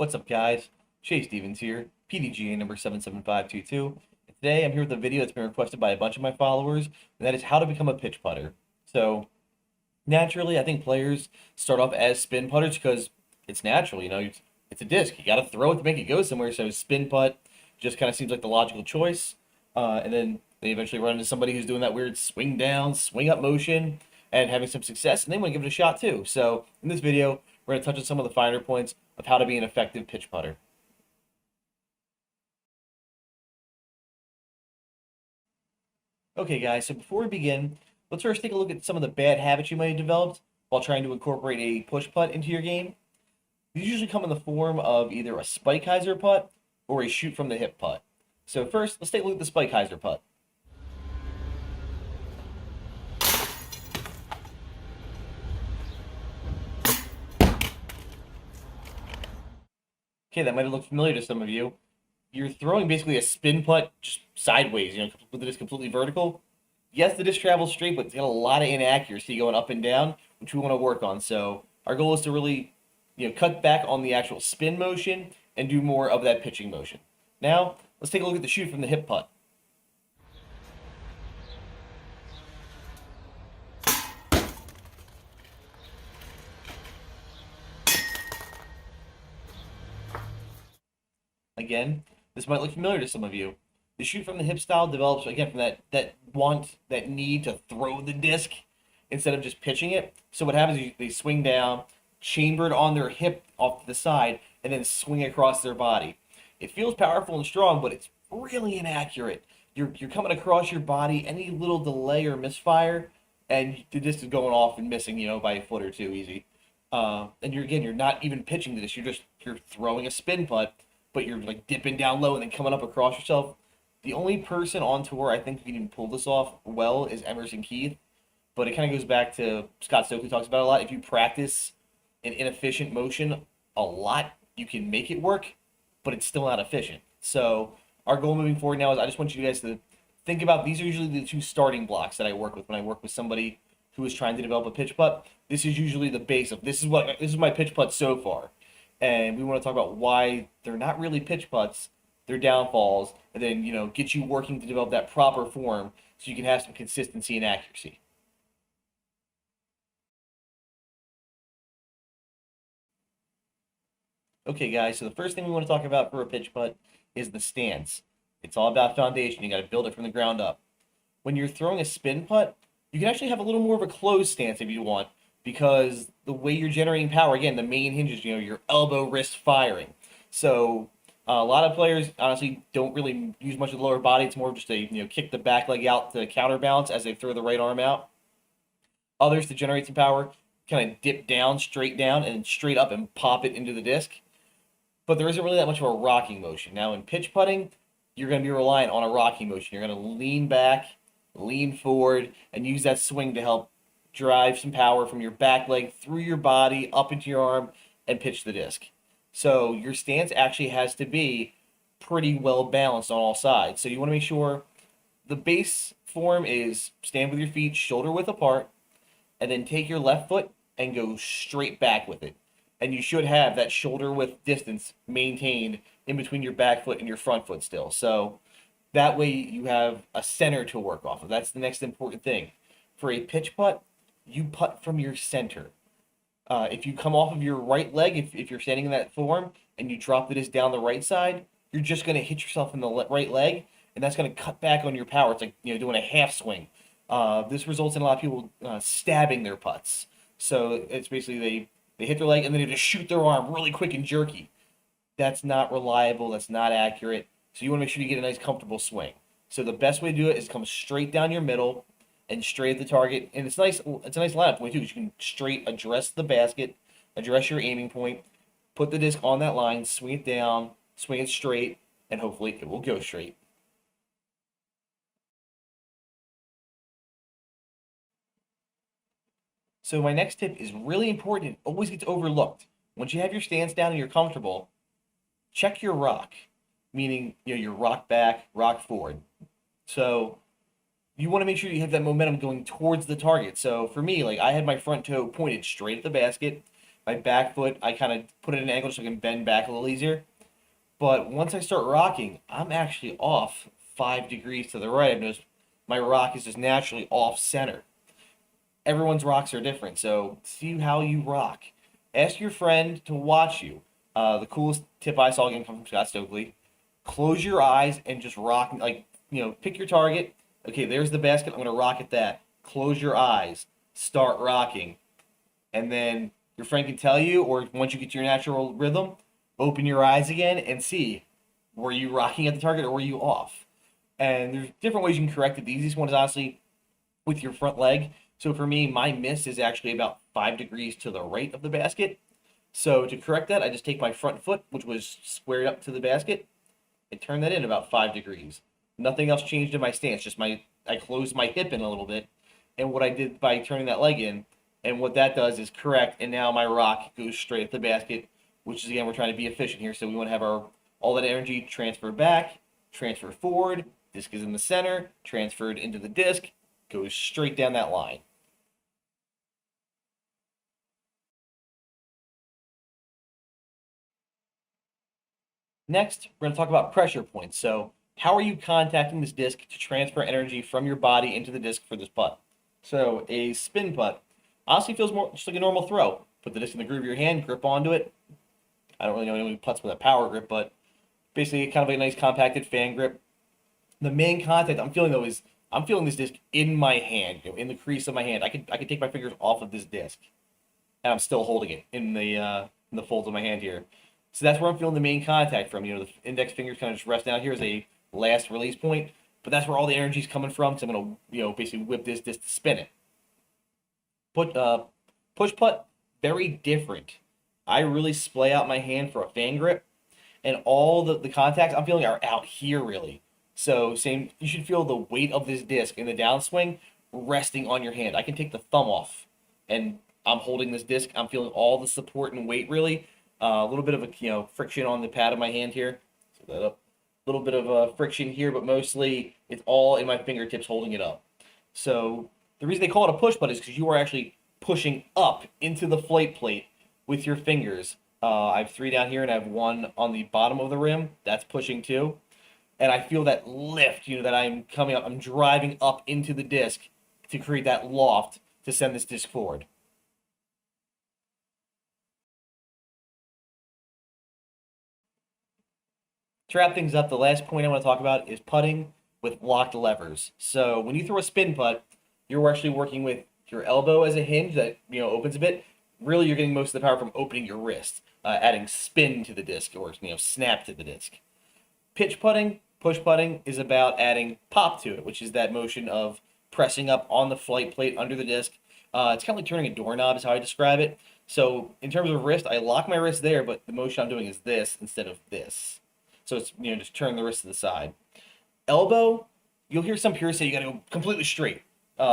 What's up, guys? Shay Stevens here, PDGA number 77522. Today I'm here with a video that's been requested by a bunch of my followers, and that is how to become a pitch putter. So, naturally, I think players start off as spin putters because it's natural, it's a disc. You got to throw it to make it go somewhere, so spin putt just kind of seems like the logical choice. And then they eventually run into somebody who's doing that weird swing down, swing up motion and having some success, and they want to give it a shot too. So, in this video, we're going to touch on some of the finer points of how to be an effective pitch putter. Okay, guys, so before we begin, let's first take a look at some of the bad habits you might have developed while trying to incorporate a push putt into your game. These usually come in the form of either a spike hyzer putt or a shoot from the hip putt. So first, let's take a look at the spike hyzer putt. Okay, that might have looked familiar to some of you. You're throwing basically a spin putt just sideways, with the disc completely vertical. Yes, the disc travels straight, but it's got a lot of inaccuracy going up and down, which we want to work on. So our goal is to really, cut back on the actual spin motion and do more of that pitching motion. Now, let's take a look at the shoot from the hip putt. Again, this might look familiar to some of you. The shoot from the hip style develops again from that need to throw the disc instead of just pitching it. So what happens is they swing down, chambered on their hip off to the side, and then swing across their body. It feels powerful and strong, but it's really inaccurate. You're coming across your body, any little delay or misfire, and the disc is going off and missing, by a foot or two easy. And you're not even pitching the disc. You're throwing a spin putt, but you're like dipping down low and then coming up across yourself. The only person on tour I think who can even pull this off well is Emerson Keith, but it kind of goes back to Scott Stokely talks about it a lot. If you practice an inefficient motion a lot, you can make it work, but it's still not efficient. So our goal moving forward now is I just want you guys to think about these are usually the two starting blocks that I work with when I work with somebody who is trying to develop a pitch putt. This is usually the base of this is my pitch putt so far. And we want to talk about why they're not really pitch putts, they're downfalls, and then, get you working to develop that proper form so you can have some consistency and accuracy. Okay, guys, so the first thing we want to talk about for a pitch putt is the stance. It's all about foundation. You got to build it from the ground up. When you're throwing a spin putt, you can actually have a little more of a closed stance if you want, because the way you're generating power, again, the main hinge is, your elbow, wrist firing. So a lot of players, honestly, don't really use much of the lower body. It's more of just a, kick the back leg out to counterbalance as they throw the right arm out. Others, to generate some power, kind of dip down, straight down, and straight up and pop it into the disc. But there isn't really that much of a rocking motion. Now, in pitch putting, you're going to be reliant on a rocking motion. You're going to lean back, lean forward, and use that swing to help drive some power from your back leg through your body, up into your arm, and pitch the disc. So your stance actually has to be pretty well balanced on all sides. So you want to make sure the base form is stand with your feet shoulder width apart, and then take your left foot and go straight back with it. And you should have that shoulder width distance maintained in between your back foot and your front foot still. So that way you have a center to work off of. That's the next important thing. For a pitch putt, you putt from your center. If you come off of your right leg, if you're standing in that form and you drop the disc down the right side, you're just going to hit yourself in the right leg, and that's going to cut back on your power. It's like doing a half swing. This results in a lot of people stabbing their putts. So it's basically they hit their leg and then they just shoot their arm really quick and jerky. That's not reliable. That's not accurate. So you want to make sure you get a nice comfortable swing. So the best way to do it is come straight down your middle and straight at the target. And it's nice. It's a nice lineup point too, because you can straight address the basket, address your aiming point, put the disc on that line, swing it down, swing it straight, and hopefully it will go straight. So my next tip is really important. It always gets overlooked. Once you have your stance down and you're comfortable, check your rock, meaning your rock back, rock forward. So you want to make sure you have that momentum going towards the target. So for me, like I had my front toe pointed straight at the basket, My back foot, I kind of put it at an angle so I can bend back a little easier. But once I start rocking, I'm actually off 5 degrees to the right. I've noticed my rock is just naturally off center. Everyone's rocks are different, so see how you rock. Ask your friend to watch you. The coolest tip I saw again come from Scott Stokely. Close your eyes and just rock. Like, pick your target. Okay, there's the basket. I'm gonna rock at that. Close your eyes. Start rocking, and then your friend can tell you, or once you get to your natural rhythm, open your eyes again and see, were you rocking at the target or were you off? And there's different ways you can correct it. The easiest one is honestly with your front leg. So for me, my miss is actually about 5 degrees to the right of the basket. So to correct that, I just take my front foot, which was squared up to the basket, and turn that in about 5 degrees. Nothing else changed in my stance. Just I closed my hip in a little bit, and what I did by turning that leg in, and what that does is correct, and now my rock goes straight at the basket, which is again we're trying to be efficient here. So we want to have all that energy transfer back, transfer forward. Disc is in the center, transferred into the disc, goes straight down that line. Next, we're going to talk about pressure points. So, how are you contacting this disc to transfer energy from your body into the disc for this putt? So, a spin putt honestly feels more just like a normal throw. Put the disc in the groove of your hand, grip onto it. I don't really know any putts with a power grip, but basically kind of a nice compacted fan grip. The main contact I'm feeling though is I'm feeling this disc in my hand, in the crease of my hand. I could take my fingers off of this disc, and I'm still holding it in the folds of my hand here. So that's where I'm feeling the main contact from. The index fingers kind of just rest down here as a last release point, but that's where all the energy is coming from. So I'm gonna basically whip this disc to spin it. Push putt, very different. I really splay out my hand for a fan grip, and all the contacts I'm feeling are out here really. So same, you should feel the weight of this disc in the downswing resting on your hand. I can take the thumb off, and I'm holding this disc. I'm feeling all the support and weight really. A little bit of a friction on the pad of my hand here. Set that up. A little bit of friction here, but mostly it's all in my fingertips holding it up. So the reason they call it a push putt is because you are actually pushing up into the flight plate with your fingers. I have 3 down here and I have 1 on the bottom of the rim. That's pushing too. And I feel that lift, that I'm coming up. I'm driving up into the disc to create that loft to send this disc forward. To wrap things up, the last point I want to talk about is putting with locked levers. So when you throw a spin putt, you're actually working with your elbow as a hinge that opens a bit. Really, you're getting most of the power from opening your wrist, adding spin to the disc or snap to the disc. Pitch putting, push putting is about adding pop to it, which is that motion of pressing up on the flight plate under the disc. It's kind of like turning a doorknob is how I describe it. So in terms of wrist, I lock my wrist there, but the motion I'm doing is this instead of this. So it's just turn the wrist to the side. Elbow, you'll hear some purists say you got to go completely straight,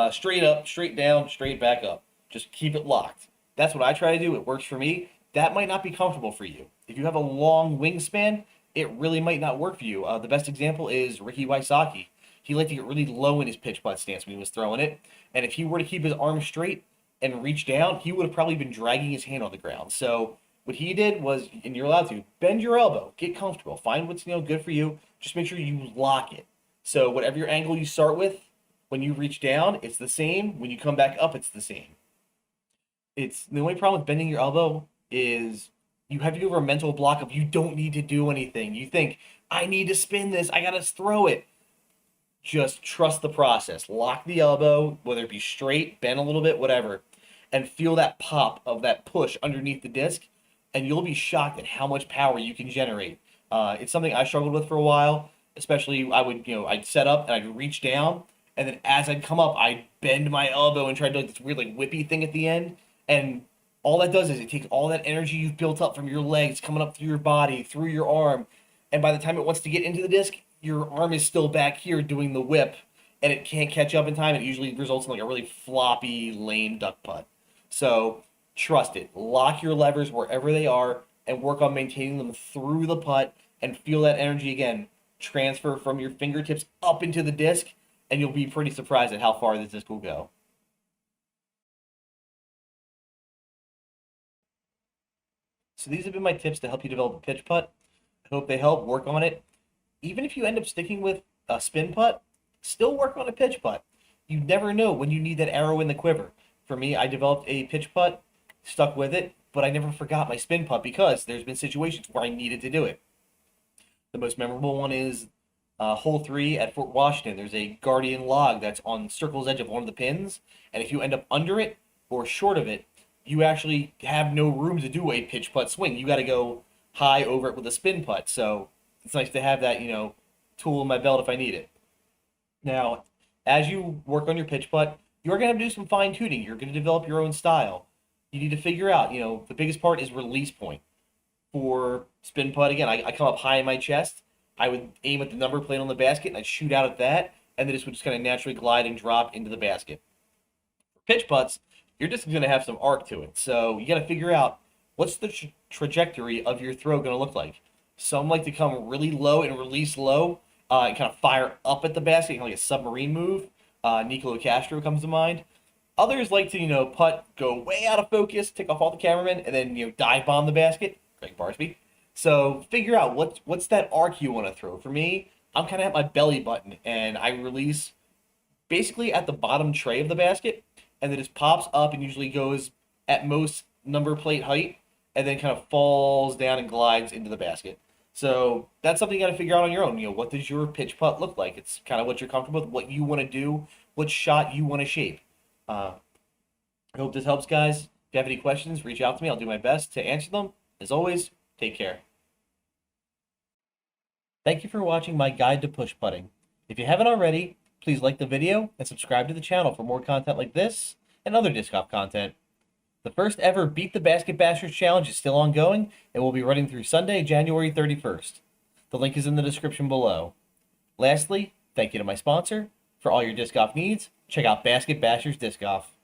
straight up, straight down, straight back up. Just keep it locked. That's what I try to do. It works for me. That might not be comfortable for you. If you have a long wingspan, it really might not work for you. The best example is Ricky Wysocki. He liked to get really low in his pitch putt stance when he was throwing it, and if he were to keep his arm straight and reach down, he would have probably been dragging his hand on the ground. So what he did was, and you're allowed to, bend your elbow, get comfortable, find what's good for you. Just make sure you lock it. So whatever your angle you start with, when you reach down, it's the same. When you come back up, it's the same. It's the only problem with bending your elbow is you have to go over a mental block of you don't need to do anything. You think, I need to spin this, I gotta throw it. Just trust the process. Lock the elbow, whether it be straight, bend a little bit, whatever, and feel that pop of that push underneath the disc, and you'll be shocked at how much power you can generate. It's something I struggled with for a while, especially I'd set up and I'd reach down, and then as I'd come up, I'd bend my elbow and try to do this weird whippy thing at the end, and all that does is it takes all that energy you've built up from your legs coming up through your body, through your arm, and by the time it wants to get into the disc, your arm is still back here doing the whip, and it can't catch up in time. It usually results in a really floppy, lame duck putt. So trust it. Lock your levers wherever they are and work on maintaining them through the putt and feel that energy again transfer from your fingertips up into the disc, and you'll be pretty surprised at how far this disc will go. So these have been my tips to help you develop a pitch putt. I hope they help. Work on it. Even if you end up sticking with a spin putt, still work on a pitch putt. You never know when you need that arrow in the quiver. For me, I developed a pitch putt, stuck with it, but I never forgot my spin putt because there's been situations where I needed to do it. The most memorable one is hole 3 at Fort Washington. There's a guardian log that's on the circle's edge of one of the pins, and if you end up under it or short of it, you actually have no room to do a pitch putt swing. You got to go high over it with a spin putt. So it's nice to have that, tool in my belt if I need it. Now, as you work on your pitch putt, you're going to have to do some fine tuning. You're going to develop your own style. You need to figure out, the biggest part is release point. For spin putt, again, I come up high in my chest. I would aim at the number plate on the basket and I'd shoot out at that, and then this would just kind of naturally glide and drop into the basket. For pitch putts, you're just going to have some arc to it. So you got to figure out what's the trajectory of your throw going to look like. Some like to come really low and release low and kind of fire up at the basket, kind of like a submarine move. Nicola Castro comes to mind. Others like to, putt, go way out of focus, take off all the cameramen, and then, dive bomb the basket. Greg Barsby. So figure out what's that arc you want to throw. For me, I'm kind of at my belly button, and I release basically at the bottom tray of the basket, and then it just pops up and usually goes at most number plate height, and then kind of falls down and glides into the basket. So that's something you got to figure out on your own. What does your pitch putt look like? It's kind of what you're comfortable with, what you want to do, what shot you want to shape. I hope this helps, guys. If you have any questions, reach out to me. I'll do my best to answer them. As always, take care. Thank you for watching my guide to push putting. If you haven't already, please like the video and subscribe to the channel for more content like this and other disc golf content. The first ever Beat the Basket Bashers Challenge is still ongoing and will be running through Sunday, January 31st. The link is in the description below. Lastly, thank you to my sponsor. For all your disc golf needs, check out Basket Bashers Disc Golf.